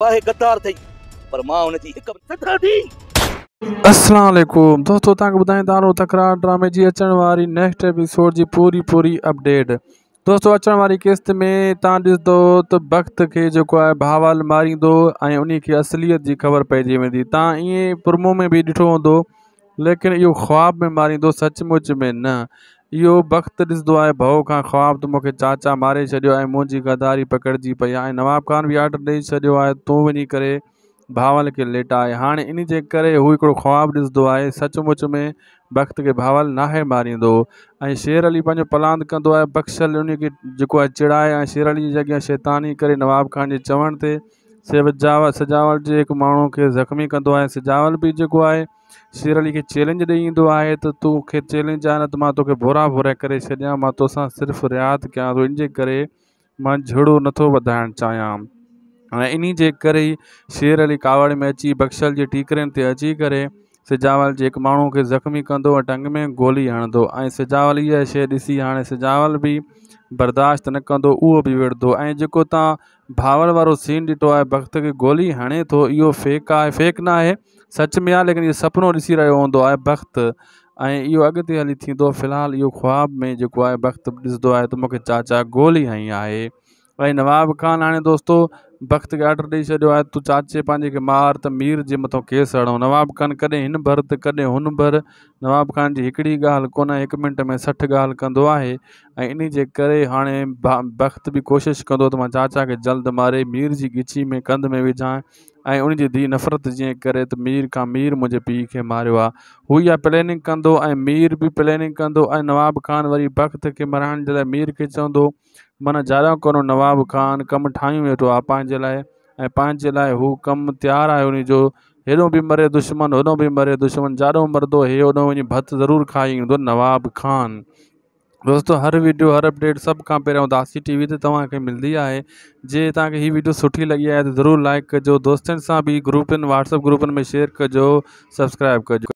वाहे गद्दार थई पर मां उन जी हिक सदा दी। अस्सलाम वालेकुम दोस्तों, तव्हांखे ॿुधाईंदा आहियूं तकरार ड्रामे जी अचण वारी नेक्स्ट एपिसोड जी पूरी अपडेट। दोस्तों, अचण वारी किस्त में तव्हां ॾिसंदो त वक़्त खे जेको आहे भावाल मारींदो ऐं उन खे असलियत जी ख़बर पइजी वेंदी। तव्हां ईअं प्रोमो में बि ॾिठो हूंदो, लेकिन इहो ख़्वाब में मारींदो, सचमुच में न। इहो वक़्तु ॾिसंदो आहे भउ खां ख़्वाब त मूंखे चाचा मारे छॾियो ऐं मुंहिंजी गद्दारी पकड़जी पई आहे। नवाब खान बि आर्डर ॾेई छॾियो आहे, तूं वञी करे भावल खे लेटाए। हाणे इन जे करे हू हिकिड़ो ख़्वाब ॾिसंदो आहे, सचमुच में वक़्त खे भावल नाहे मारींदो। ऐं शेर अली पंहिंजो पलांद कंदो आहे, बख़्शल उन खे जेको आहे चिड़ाए ऐं शेर अली जी जॻह शैतानी करे नवाब खान जे चवण ते सजावल जे हिकु माण्हू खे ज़ख़्मी कंदो आहे। सजावल बि जेको आहे शेर अली खे चैलेंज ॾेई ईंदो आहे त तोखे चैलेंज आहे न त मां तोखे भोरा भोरा करे छॾियां, मां तोसां सिर्फ़ु रियात कयां थो। इन जे करे मां झड़ो नथो वधाइणु चाहियां। ऐं इन जे करे ई शेर अली कावड़ में अची बख़्शल जे टीकरनि ते अची करे सिजावल जे हिकु माण्हू खे ज़ख़्मी कंदो ऐं टंग में गोली हणंदो। ऐं सिजावल इहा शइ ॾिसी हाणे सिजावल बि बर्दाश्त न कंदो, उहो बि विढ़ंदो। ऐं जेको तव्हां भावल वारो सीन ॾिठो आहे, वक़्त खे गोली हणे थो, इहो फेक आहे, फेक न आहे, सच में आहे, लेकिन इहो सुपिनो ॾिसी रहियो हूंदो आहे वक़्तु। ऐं इहो अॻिते हली थींदो। फ़िलहालु इहो ख़्वाब में जेको आहे वक़्तु ॾिसंदो आहे त मूंखे चाचा गोली हई आहे। ऐं नवाब खान हाणे दोस्तों वक़्त खे ऑर्डर ॾेई छॾियो आहे, तूं चाचे पंहिंजे खे मार त मीर जे मथां केस हणो। नवाब खान कॾहिं हिन भर त कॾहिं हुन भर। नवाब खान जी हिकिड़ी ॻाल्हि कोन, 1 मिंट में 60 ॻाल्हि कंदो आहे। ऐं इन जे करे हाणे वक़्त बि कोशिशि कंदो त मां चाचा खे जल्द मारे मीर जी गिची में कंध में विझां ऐं उन जी धीउ नफ़रत जीअं करे त मीर खां मीर मुंहिंजे पीउ खे मारियो आहे। हू इहा प्लैनिंग कंदो ऐं मीर बि प्लैनिंग कंदो। ऐं नवाब खान वरी वक़्त खे मराइण जे लाइ मीर खे चवंदो, माना जारियो कोन्हो नवाब खान कमु ठाहियूं वेठो आहे पंहिंजे लाइ, ऐं पंहिंजे लाइ हू कमु तयारु आहे उन जो। हेॾो बि मरे दुश्मन, होॾो बि मरे दुश्मन, जाॾो मरंदो हे होॾो वञी भत ज़रूरु खाई ईंदो नवाब खान। दोस्तों, हर वीडियो हर अपडेट सभ खां पहिरियों उदासी टीवी ते तव्हांखे मिलंदी आहे। जे तव्हांखे हीअ वीडियो सुठी लगी आहे त ज़रूरु लाइक कजो, दोस्तनि सां बि ग्रुपनि व्हाट्सअप ग्रुपनि में शेयर कजो, सब्सक्राइब कजो।